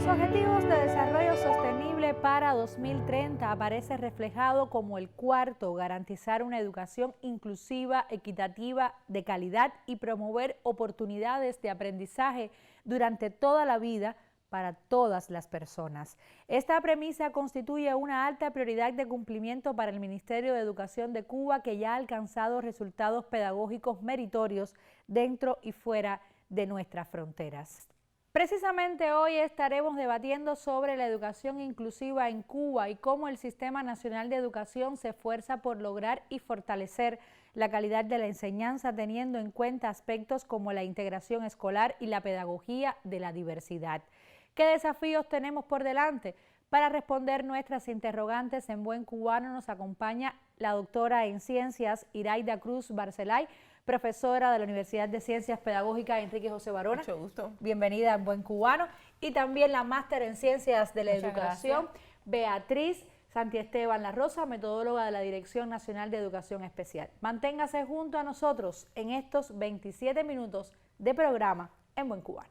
Los Objetivos de Desarrollo Sostenible para 2030 aparece reflejado como el cuarto: garantizar una educación inclusiva, equitativa, de calidad y promover oportunidades de aprendizaje durante toda la vida para todas las personas. Esta premisa constituye una alta prioridad de cumplimiento para el Ministerio de Educación de Cuba, que ya ha alcanzado resultados pedagógicos meritorios dentro y fuera de nuestras fronteras. Precisamente hoy estaremos debatiendo sobre la educación inclusiva en Cuba y cómo el Sistema Nacional de Educación se esfuerza por lograr y fortalecer la calidad de la enseñanza, teniendo en cuenta aspectos como la integración escolar y la pedagogía de la diversidad. ¿Qué desafíos tenemos por delante? Para responder nuestras interrogantes en buen cubano nos acompaña la doctora en Ciencias Iraida Cruz Barcelay, profesora de la Universidad de Ciencias Pedagógicas Enrique José Barona. Mucho gusto. Bienvenida en buen cubano. Y también la máster en Ciencias de la Muchas Educación, gracias. Beatriz Santiesteban La Rosa, metodóloga de la Dirección Nacional de Educación Especial. Manténgase junto a nosotros en estos 27 minutos de programa en buen cubano.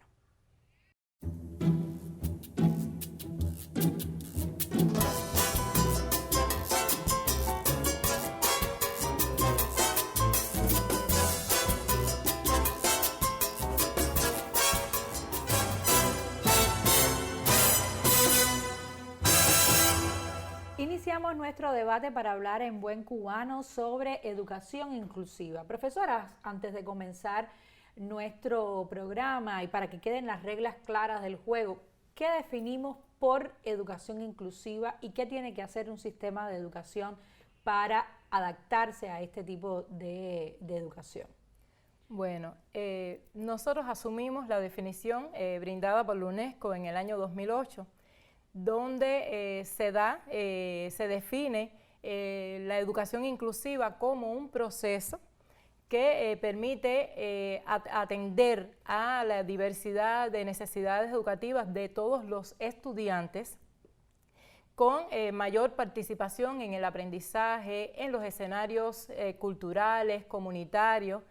Iniciamos nuestro debate para hablar en buen cubano sobre educación inclusiva. Profesora, antes de comenzar nuestro programa y para que queden las reglas claras del juego, ¿qué definimos por educación inclusiva y qué tiene que hacer un sistema de educación para adaptarse a este tipo de educación? Bueno, nosotros asumimos la definición brindada por la UNESCO en el año 2008, donde se define la educación inclusiva como un proceso que permite atender a la diversidad de necesidades educativas de todos los estudiantes, con mayor participación en el aprendizaje, en los escenarios culturales, comunitarios.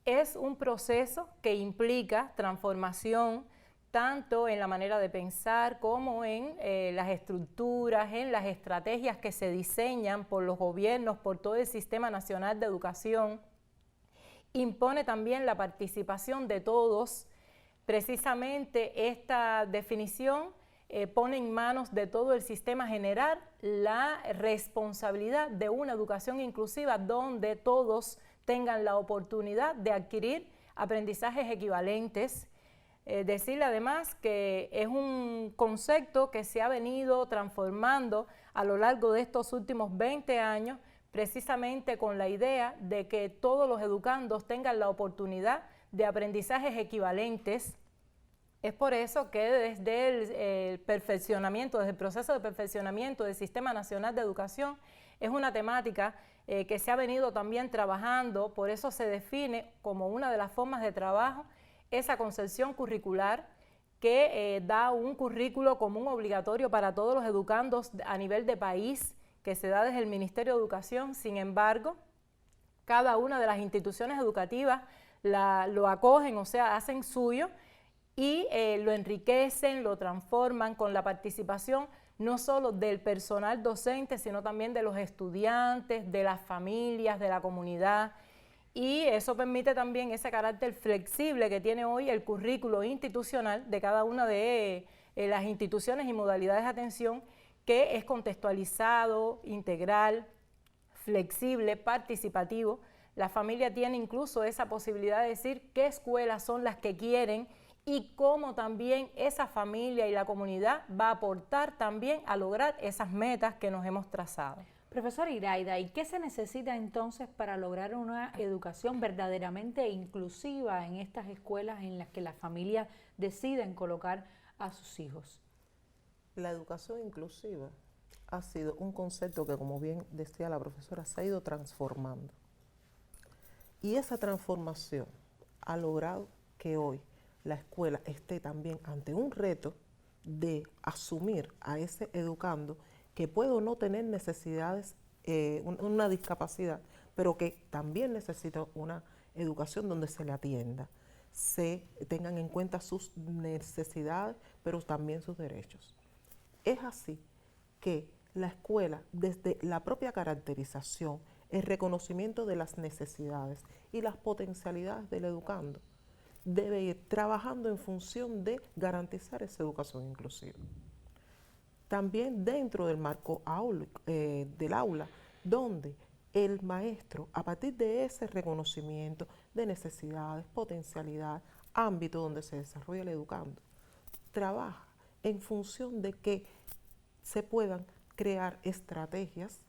Es un proceso que implica transformación tanto en la manera de pensar como en las estructuras, en las estrategias que se diseñan por los gobiernos, por todo el Sistema Nacional de Educación. Impone también la participación de todos. Precisamente esta definición pone en manos de todo el sistema general la responsabilidad de una educación inclusiva donde todos tengan la oportunidad de adquirir aprendizajes equivalentes. Decirle además que es un concepto que se ha venido transformando a lo largo de estos últimos 20 años, precisamente con la idea de que todos los educandos tengan la oportunidad de aprendizajes equivalentes. Es por eso que desde el perfeccionamiento, desde el proceso de perfeccionamiento del Sistema Nacional de Educación, es una temática que se ha venido también trabajando. Por eso se define como una de las formas de trabajo esa concepción curricular que da un currículo común obligatorio para todos los educandos a nivel de país, que se da desde el Ministerio de Educación. Sin embargo, cada una de las instituciones educativas lo acogen, o sea, hacen suyo y lo enriquecen, lo transforman con la participación no solo del personal docente, sino también de los estudiantes, de las familias, de la comunidad. Y eso permite también ese carácter flexible que tiene hoy el currículo institucional de cada una de las instituciones y modalidades de atención, que es contextualizado, integral, flexible, participativo. La familia tiene incluso esa posibilidad de decir qué escuelas son las que quieren y cómo también esa familia y la comunidad va a aportar también a lograr esas metas que nos hemos trazado. Profesora Iraida, ¿y qué se necesita entonces para lograr una educación verdaderamente inclusiva en estas escuelas en las que las familias deciden colocar a sus hijos? La educación inclusiva ha sido un concepto que, como bien decía la profesora, se ha ido transformando. Y esa transformación ha logrado que hoy la escuela esté también ante un reto de asumir a ese educando que puede o no tener necesidades, una discapacidad, pero que también necesita una educación donde se le atienda. se tengan en cuenta sus necesidades, pero también sus derechos. Es así que la escuela, desde la propia caracterización, el reconocimiento de las necesidades y las potencialidades del educando, debe ir trabajando en función de garantizar esa educación inclusiva. También dentro del marco del aula, donde el maestro, a partir de ese reconocimiento de necesidades, potencialidad, ámbito donde se desarrolla el educando, trabaja en función de que se puedan crear estrategias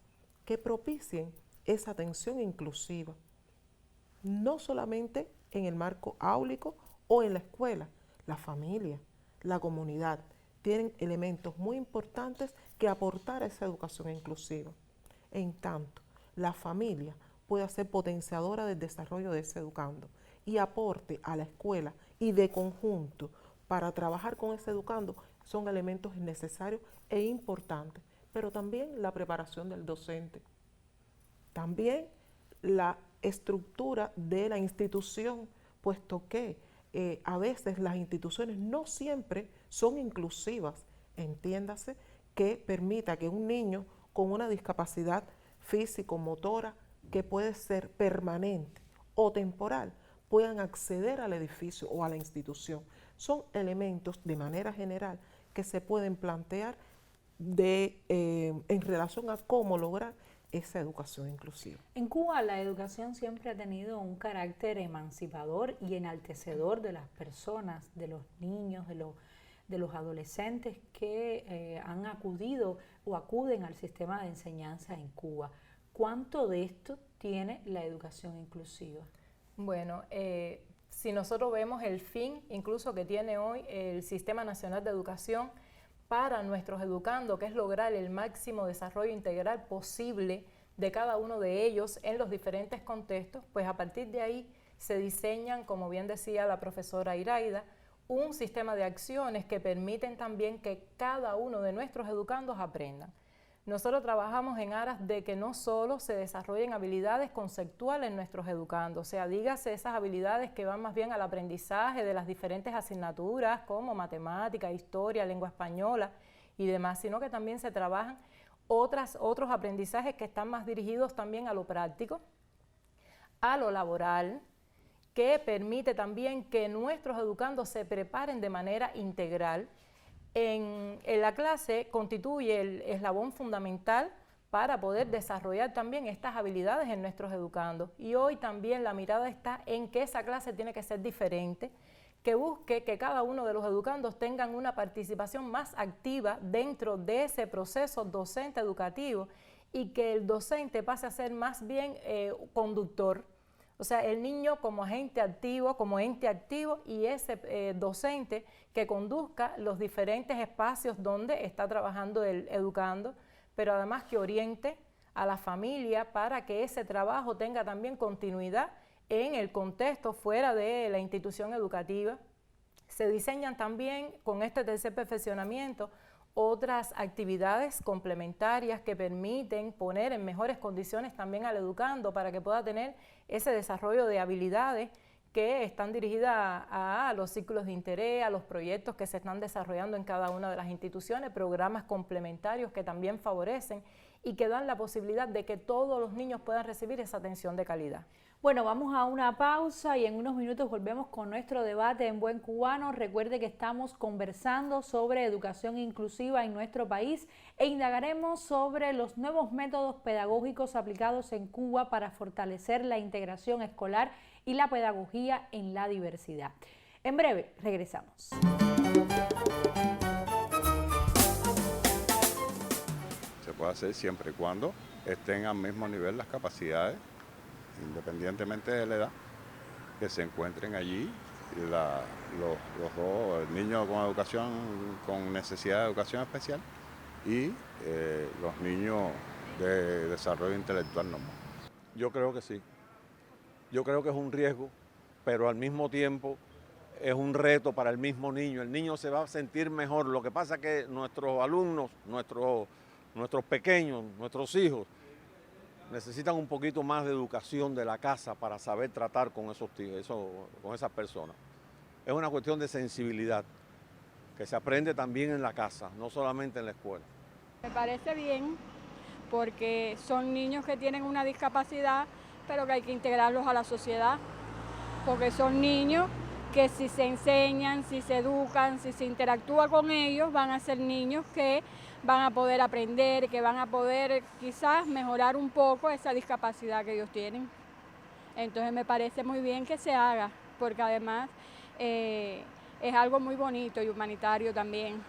que propicien esa atención inclusiva, no solamente en el marco áulico o en la escuela, la familia, la comunidad, tienen elementos muy importantes que aportar a esa educación inclusiva. En tanto, la familia puede ser potenciadora del desarrollo de ese educando y aporte a la escuela y de conjunto para trabajar con ese educando son elementos necesarios e importantes, pero también la preparación del docente, también la estructura de la institución, puesto que a veces las instituciones no siempre son inclusivas, entiéndase, que permita que un niño con una discapacidad físico-motora que puede ser permanente o temporal puedan acceder al edificio o a la institución. Son elementos de manera general que se pueden plantear en relación a cómo lograr esa educación inclusiva. En Cuba la educación siempre ha tenido un carácter emancipador y enaltecedor de las personas, de los niños, de los adolescentes que han acudido o acuden al sistema de enseñanza en Cuba. ¿Cuánto de esto tiene la educación inclusiva? Bueno, si nosotros vemos el fin incluso que tiene hoy el Sistema Nacional de Educación para nuestros educandos, que es lograr el máximo desarrollo integral posible de cada uno de ellos en los diferentes contextos, pues a partir de ahí se diseñan, como bien decía la profesora Iraida, un sistema de acciones que permiten también que cada uno de nuestros educandos aprendan. Nosotros trabajamos en aras de que no solo se desarrollen habilidades conceptuales en nuestros educandos, o sea, dígase esas habilidades que van más bien al aprendizaje de las diferentes asignaturas como matemática, historia, lengua española y demás, sino que también se trabajan otros aprendizajes que están más dirigidos también a lo práctico, a lo laboral, que permite también que nuestros educandos se preparen de manera integral. En la clase constituye el eslabón fundamental para poder desarrollar también estas habilidades en nuestros educandos. Y hoy también la mirada está en que esa clase tiene que ser diferente, que busque que cada uno de los educandos tengan una participación más activa dentro de ese proceso docente educativo y que el docente pase a ser más bien conductor. O sea, el niño como agente activo, como ente activo y ese docente que conduzca los diferentes espacios donde está trabajando el educando, pero además que oriente a la familia para que ese trabajo tenga también continuidad en el contexto fuera de la institución educativa. Se diseñan también con este tercer perfeccionamiento otras actividades complementarias que permiten poner en mejores condiciones también al educando para que pueda tener ese desarrollo de habilidades que están dirigidas a los círculos de interés, a los proyectos que se están desarrollando en cada una de las instituciones, programas complementarios que también favorecen y que dan la posibilidad de que todos los niños puedan recibir esa atención de calidad. Bueno, vamos a una pausa y en unos minutos volvemos con nuestro debate en Buen Cubano. Recuerde que estamos conversando sobre educación inclusiva en nuestro país e indagaremos sobre los nuevos métodos pedagógicos aplicados en Cuba para fortalecer la integración escolar y la pedagogía en la diversidad. En breve, regresamos. Se puede hacer siempre y cuando estén al mismo nivel las capacidades, independientemente de la edad, que se encuentren allí los dos, el niño con educación, con necesidad de educación especial y los niños de desarrollo intelectual normal. Yo creo que sí. Yo creo que es un riesgo, pero al mismo tiempo es un reto para el mismo niño. El niño se va a sentir mejor. Lo que pasa es que nuestros alumnos, nuestros pequeños, nuestros hijos, necesitan un poquito más de educación de la casa para saber tratar con con esas personas. es una cuestión de sensibilidad, que se aprende también en la casa, no solamente en la escuela. Me parece bien porque son niños que tienen una discapacidad, pero que hay que integrarlos a la sociedad, porque son niños que si se enseñan, si se educan, si se interactúa con ellos, van a ser niños que van a poder aprender, que van a poder quizás mejorar un poco esa discapacidad que ellos tienen. Entonces me parece muy bien que se haga, porque además es algo muy bonito y humanitario también.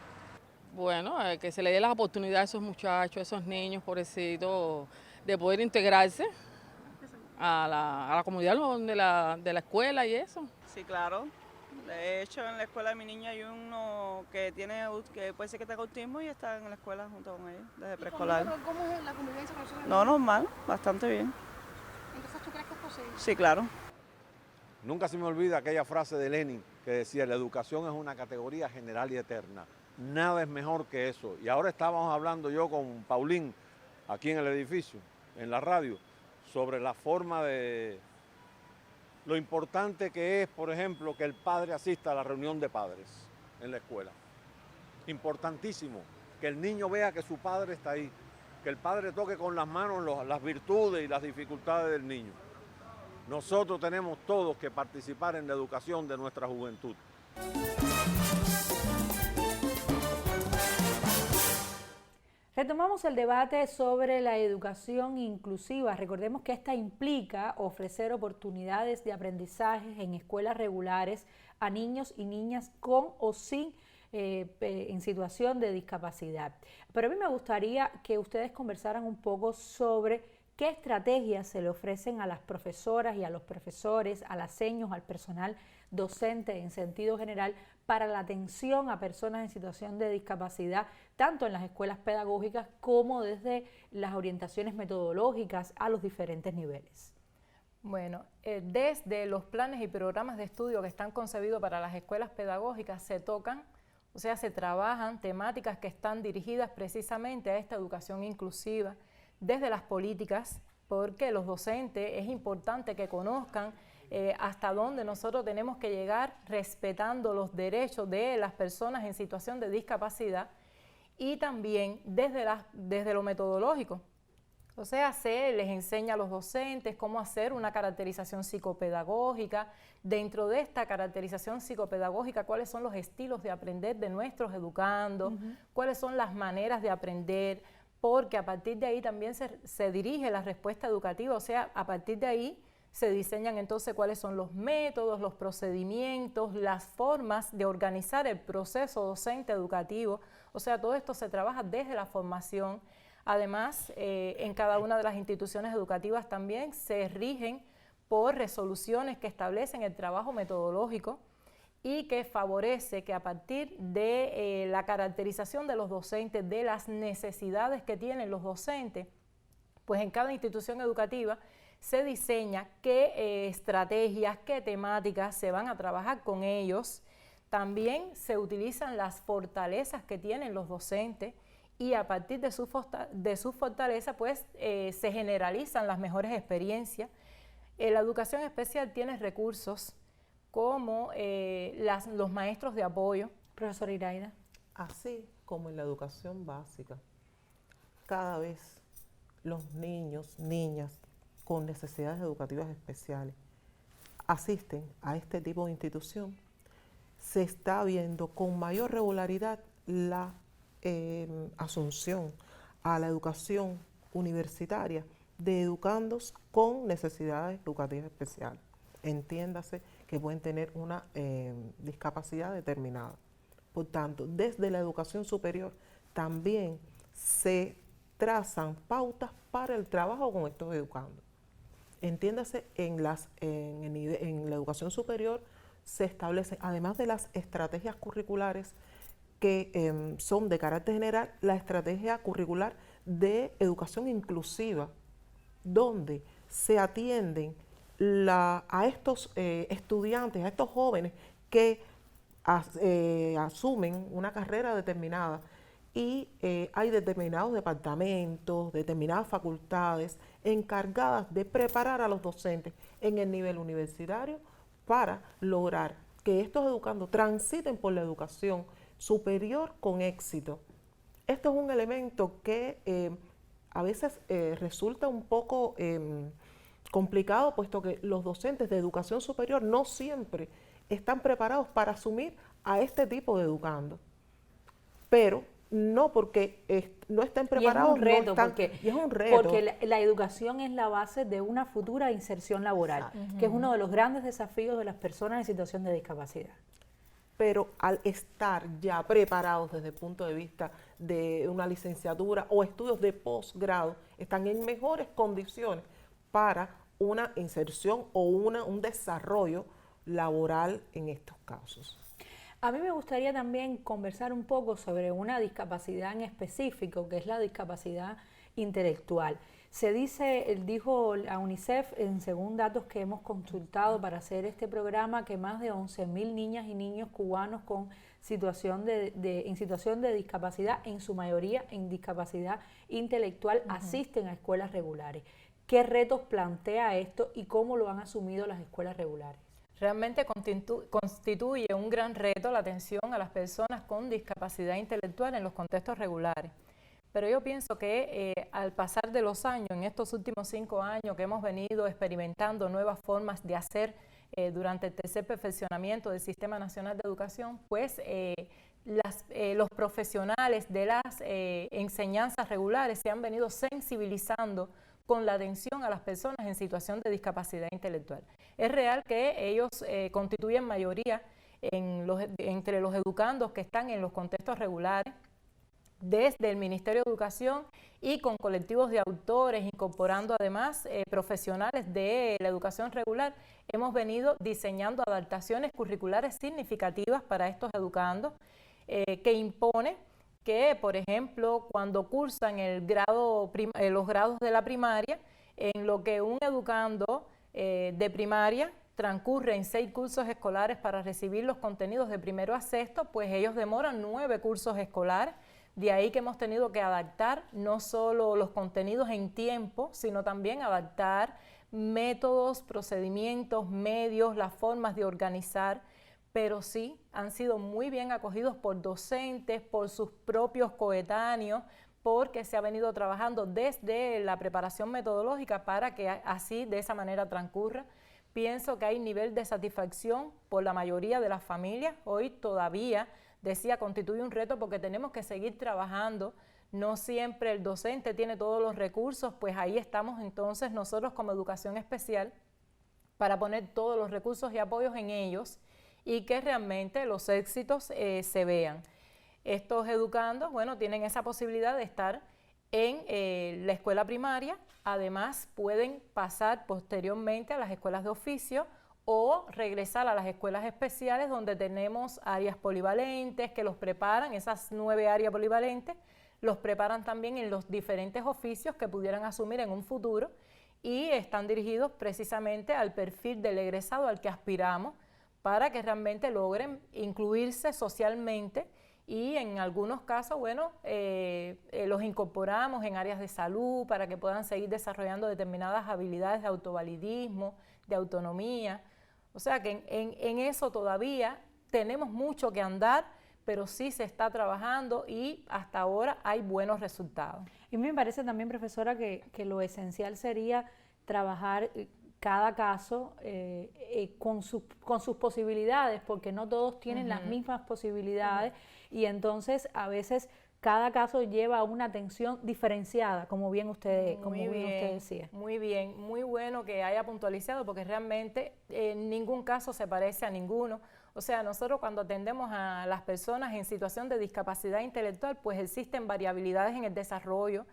Bueno, que se le dé las oportunidades a esos muchachos, a esos niños pobrecitos, de poder integrarse a la comunidad de la escuela y eso. Sí, claro. De hecho, en la escuela de mi niña hay uno que puede ser que tenga autismo y está en la escuela junto con ella, desde preescolar. ¿Cómo es la convivencia con esos? No, normal, bastante bien. Entonces, ¿tú crees que es posible? Sí, claro. Nunca se me olvida aquella frase de Lenin que decía, la educación es una categoría general y eterna. Nada es mejor que eso. Y ahora estábamos hablando yo con Paulín, aquí en el edificio, en la radio, sobre la forma de... lo importante que es, por ejemplo, que el padre asista a la reunión de padres en la escuela. Importantísimo, que el niño vea que su padre está ahí, que el padre toque con las manos las virtudes y las dificultades del niño. Nosotros tenemos todos que participar en la educación de nuestra juventud. Retomamos el debate sobre la educación inclusiva. Recordemos que esta implica ofrecer oportunidades de aprendizaje en escuelas regulares a niños y niñas con o sin en situación de discapacidad. Pero a mí me gustaría que ustedes conversaran un poco sobre qué estrategias se le ofrecen a las profesoras y a los profesores, a las seños, al personal docente en sentido general para la atención a personas en situación de discapacidad, tanto en las escuelas pedagógicas como desde las orientaciones metodológicas a los diferentes niveles. Bueno, desde los planes y programas de estudio que están concebidos para las escuelas pedagógicas se tocan, o sea, se trabajan temáticas que están dirigidas precisamente a esta educación inclusiva, desde las políticas, porque los docentes es importante que conozcan hasta dónde nosotros tenemos que llegar respetando los derechos de las personas en situación de discapacidad y también desde lo metodológico. O sea, se les enseña a los docentes cómo hacer una caracterización psicopedagógica. Dentro de esta caracterización psicopedagógica, cuáles son los estilos de aprender de nuestros educandos, cuáles son las maneras de aprender, porque a partir de ahí también se dirige la respuesta educativa, o sea, a partir de ahí se diseñan entonces cuáles son los métodos, los procedimientos, las formas de organizar el proceso docente educativo, o sea, todo esto se trabaja desde la formación. Además, en cada una de las instituciones educativas también se rigen por resoluciones que establecen el trabajo metodológico y que favorece que a partir de la caracterización de los docentes, de las necesidades que tienen los docentes, pues en cada institución educativa se diseña qué estrategias, qué temáticas se van a trabajar con ellos. También se utilizan las fortalezas que tienen los docentes y a partir de su fortaleza pues se generalizan las mejores experiencias. La educación especial tiene recursos como los maestros de apoyo. Profesora Iraida. Así como en la educación básica, cada vez los niños, niñas con necesidades educativas especiales asisten a este tipo de institución, se está viendo con mayor regularidad la asunción a la educación universitaria de educandos con necesidades educativas especiales. Entiéndase que pueden tener una discapacidad determinada. Por tanto, desde la educación superior también se trazan pautas para el trabajo con estos educandos. Entiéndase, en la educación superior se establecen, además de las estrategias curriculares que son de carácter general, la estrategia curricular de educación inclusiva, donde se atienden a estos estudiantes, a estos jóvenes que asumen una carrera determinada y hay determinados departamentos, determinadas facultades encargadas de preparar a los docentes en el nivel universitario para lograr que estos educandos transiten por la educación superior con éxito. Esto es un elemento que a veces resulta un poco complicado, puesto que los docentes de educación superior no siempre están preparados para asumir a este tipo de educando. Pero no porque no estén preparados, y es un reto, no están, y es un reto. porque la educación es la base de una futura inserción laboral, que es uno de los grandes desafíos de las personas en situación de discapacidad. Pero al estar ya preparados desde el punto de vista de una licenciatura o estudios de posgrado, están en mejores condiciones para una inserción o un desarrollo laboral en estos casos. A mí me gustaría también conversar un poco sobre una discapacidad en específico, que es la discapacidad intelectual. Se dijo la UNICEF, según datos que hemos consultado para hacer este programa, que más de 11.000 niñas y niños cubanos con en situación de discapacidad, en su mayoría en discapacidad intelectual, asisten a escuelas regulares. ¿Qué retos plantea esto y cómo lo han asumido las escuelas regulares? Realmente constituye un gran reto la atención a las personas con discapacidad intelectual en los contextos regulares. Pero yo pienso que al pasar de los años, en estos últimos 5 años que hemos venido experimentando nuevas formas de hacer durante el tercer perfeccionamiento del Sistema Nacional de Educación, pues los profesionales de las enseñanzas regulares se han venido sensibilizando con la atención a las personas en situación de discapacidad intelectual. Es real que ellos constituyen mayoría entre los educandos que están en los contextos regulares, desde el Ministerio de Educación y con colectivos de autores, incorporando además profesionales de la educación regular, hemos venido diseñando adaptaciones curriculares significativas para estos educandos, que impone que, por ejemplo, cuando cursan los grados de la primaria, en lo que un educando de primaria transcurre en 6 cursos escolares para recibir los contenidos de primero a sexto, pues ellos demoran 9 cursos escolares. De ahí que hemos tenido que adaptar no solo los contenidos en tiempo, sino también adaptar métodos, procedimientos, medios, las formas de organizar, pero sí han sido muy bien acogidos por docentes, por sus propios coetáneos, porque se ha venido trabajando desde la preparación metodológica para que así, de esa manera, transcurra. Pienso que hay nivel de satisfacción por la mayoría de las familias. Hoy todavía, decía, constituye un reto porque tenemos que seguir trabajando. No siempre el docente tiene todos los recursos, pues ahí estamos entonces nosotros como educación especial para poner todos los recursos y apoyos en ellos y que realmente los éxitos se vean. Estos educandos, bueno, tienen esa posibilidad de estar en la escuela primaria, además pueden pasar posteriormente a las escuelas de oficio o regresar a las escuelas especiales donde tenemos áreas polivalentes que los preparan, esas 9 áreas polivalentes, los preparan también en los diferentes oficios que pudieran asumir en un futuro y están dirigidos precisamente al perfil del egresado al que aspiramos para que realmente logren incluirse socialmente y en algunos casos, bueno, los incorporamos en áreas de salud para que puedan seguir desarrollando determinadas habilidades de autovalidismo, de autonomía. O sea que en eso todavía tenemos mucho que andar, pero sí se está trabajando y hasta ahora hay buenos resultados. Y me parece también, profesora, que lo esencial sería trabajar cada caso con sus posibilidades, porque no todos tienen las mismas posibilidades y entonces a veces cada caso lleva a una atención diferenciada, como bien usted decía. Muy bien, muy bueno que haya puntualizado, porque realmente ningún caso se parece a ninguno. O sea, nosotros cuando atendemos a las personas en situación de discapacidad intelectual, pues existen variabilidades en el desarrollo.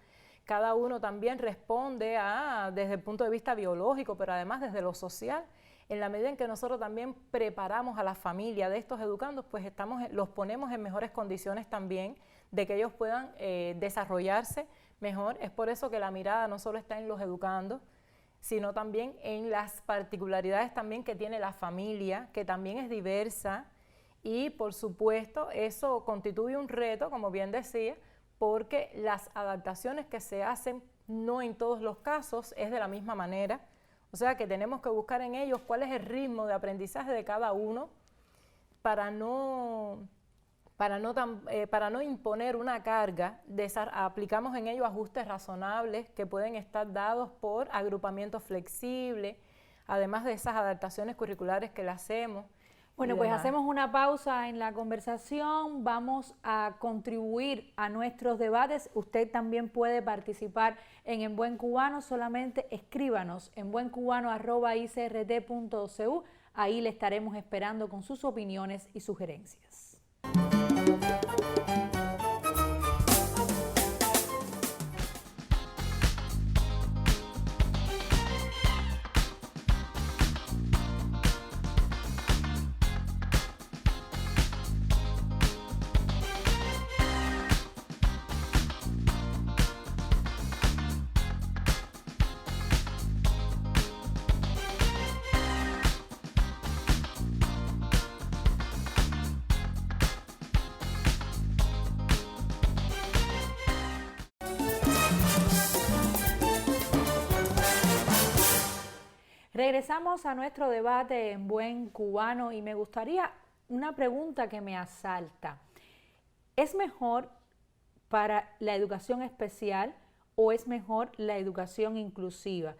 Cada uno también responde desde el punto de vista biológico, pero además desde lo social. En la medida en que nosotros también preparamos a la familia de estos educandos, pues los ponemos en mejores condiciones también de que ellos puedan desarrollarse mejor. Es por eso que la mirada no solo está en los educandos, sino también en las particularidades también que tiene la familia, que también es diversa, y por supuesto eso constituye un reto, como bien decía, porque las adaptaciones que se hacen no en todos los casos es de la misma manera, o sea que tenemos que buscar en ellos cuál es el ritmo de aprendizaje de cada uno para no imponer una carga, aplicamos en ello ajustes razonables que pueden estar dados por agrupamientos flexibles, además de esas adaptaciones curriculares que le hacemos. Bueno, pues hacemos una pausa en la conversación, vamos a contribuir a nuestros debates. Usted también puede participar en Buen Cubano, solamente escríbanos en buencubano@icrt.cu, ahí le estaremos esperando con sus opiniones y sugerencias. Regresamos a nuestro debate en Buen Cubano y me gustaría una pregunta que me asalta. ¿Es mejor para la educación especial o es mejor la educación inclusiva?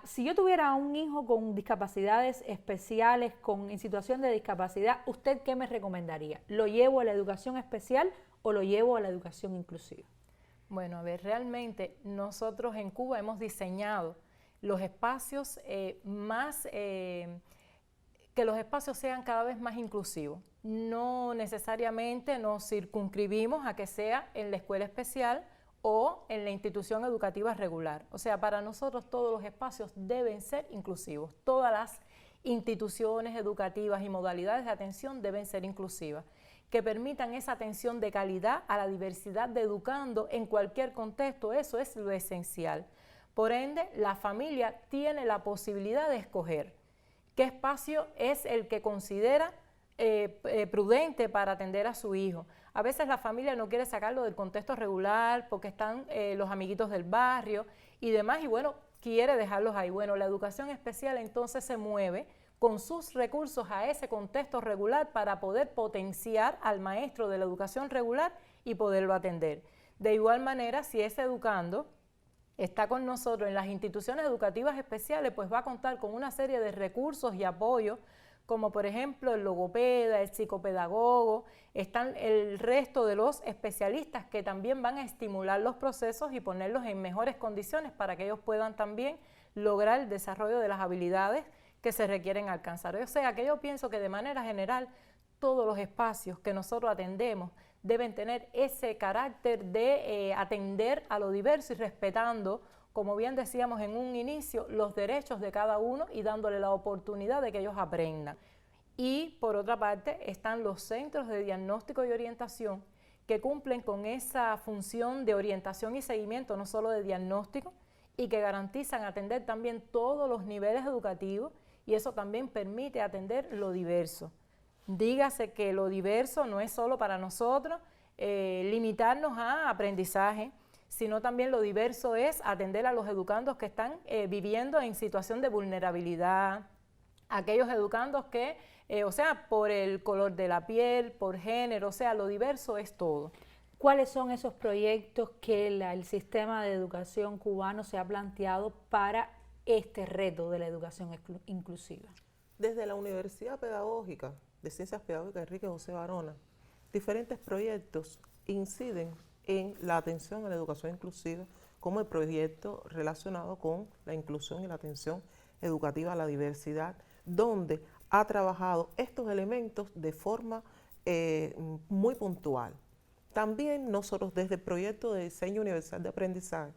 Si yo tuviera un hijo con discapacidades especiales, en situación de discapacidad, ¿usted qué me recomendaría? ¿Lo llevo a la educación especial o lo llevo a la educación inclusiva? Bueno, a ver, realmente nosotros en Cuba hemos diseñado los espacios que los espacios sean cada vez más inclusivos. No necesariamente nos circunscribimos a que sea en la escuela especial o en la institución educativa regular. O sea, para nosotros todos los espacios deben ser inclusivos. Todas las instituciones educativas y modalidades de atención deben ser inclusivas, que permitan esa atención de calidad a la diversidad de educando en cualquier contexto. Eso es lo esencial. Por ende, la familia tiene la posibilidad de escoger qué espacio es el que considera prudente para atender a su hijo. A veces la familia no quiere sacarlo del contexto regular porque están los amiguitos del barrio y demás, y bueno, quiere dejarlos ahí. Bueno, la educación especial entonces se mueve con sus recursos a ese contexto regular para poder potenciar al maestro de la educación regular y poderlo atender. De igual manera, si ese educando está con nosotros en las instituciones educativas especiales, pues va a contar con una serie de recursos y apoyos, como por ejemplo el logopeda, el psicopedagogo, están el resto de los especialistas que también van a estimular los procesos y ponerlos en mejores condiciones para que ellos puedan también lograr el desarrollo de las habilidades que se requieren alcanzar. O sea, que yo pienso que de manera general todos los espacios que nosotros atendemos deben tener ese carácter de atender a lo diverso y respetando, como bien decíamos en un inicio, los derechos de cada uno y dándole la oportunidad de que ellos aprendan. Y por otra parte están los centros de diagnóstico y orientación que cumplen con esa función de orientación y seguimiento, no solo de diagnóstico, y que garantizan atender también todos los niveles educativos, y eso también permite atender lo diverso. Dígase que lo diverso no es solo para nosotros limitarnos a aprendizaje, sino también lo diverso es atender a los educandos que están viviendo en situación de vulnerabilidad, aquellos educandos que, o sea, por el color de la piel, por género, o sea, lo diverso es todo. ¿Cuáles son esos proyectos que el sistema de educación cubano se ha planteado para este reto de la educación inclusiva? Desde la Universidad Pedagógica de Ciencias Pedagógicas Enrique José Barona, diferentes proyectos inciden en la atención a la educación inclusiva, como el proyecto relacionado con la inclusión y la atención educativa a la diversidad, donde ha trabajado estos elementos de forma muy puntual. También nosotros desde el proyecto de diseño universal de aprendizaje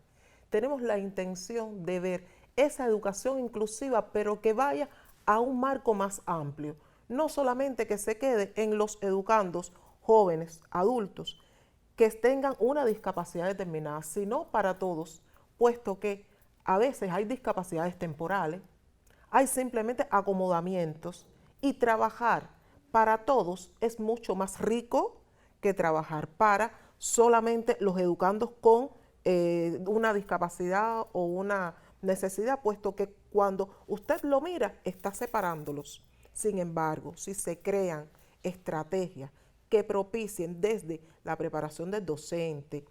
tenemos la intención de ver esa educación inclusiva, pero que vaya a un marco más amplio, no solamente que se quede en los educandos jóvenes, adultos, que tengan una discapacidad determinada, sino para todos, puesto que a veces hay discapacidades temporales, hay simplemente acomodamientos, y trabajar para todos es mucho más rico que trabajar para solamente los educandos con una discapacidad o una necesidad, puesto que cuando usted lo mira, está separándolos. Sin embargo, si se crean estrategias que propicien desde la preparación del docente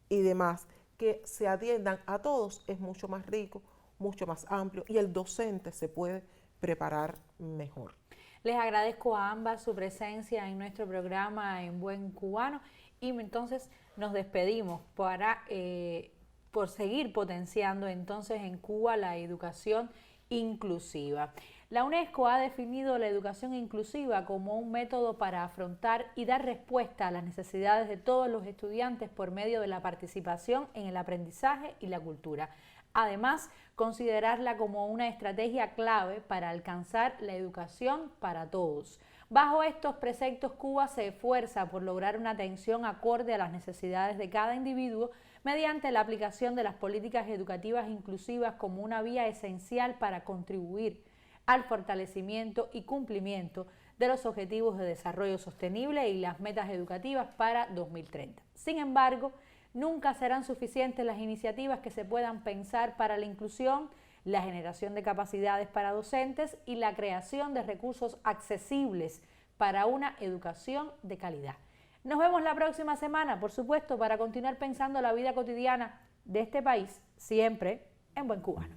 y demás, que se atiendan a todos, es mucho más rico, mucho más amplio y el docente se puede preparar mejor. Les agradezco a ambas su presencia en nuestro programa en Buen Cubano y entonces nos despedimos por seguir potenciando entonces en Cuba la educación inclusiva. La UNESCO ha definido la educación inclusiva como un método para afrontar y dar respuesta a las necesidades de todos los estudiantes por medio de la participación en el aprendizaje y la cultura. Además, considerarla como una estrategia clave para alcanzar la educación para todos. Bajo estos preceptos, Cuba se esfuerza por lograr una atención acorde a las necesidades de cada individuo mediante la aplicación de las políticas educativas inclusivas como una vía esencial para contribuir al fortalecimiento y cumplimiento de los Objetivos de Desarrollo Sostenible y las metas educativas para 2030. Sin embargo, nunca serán suficientes las iniciativas que se puedan pensar para la inclusión, la generación de capacidades para docentes y la creación de recursos accesibles para una educación de calidad. Nos vemos la próxima semana, por supuesto, para continuar pensando la vida cotidiana de este país, siempre en Buen Cubano.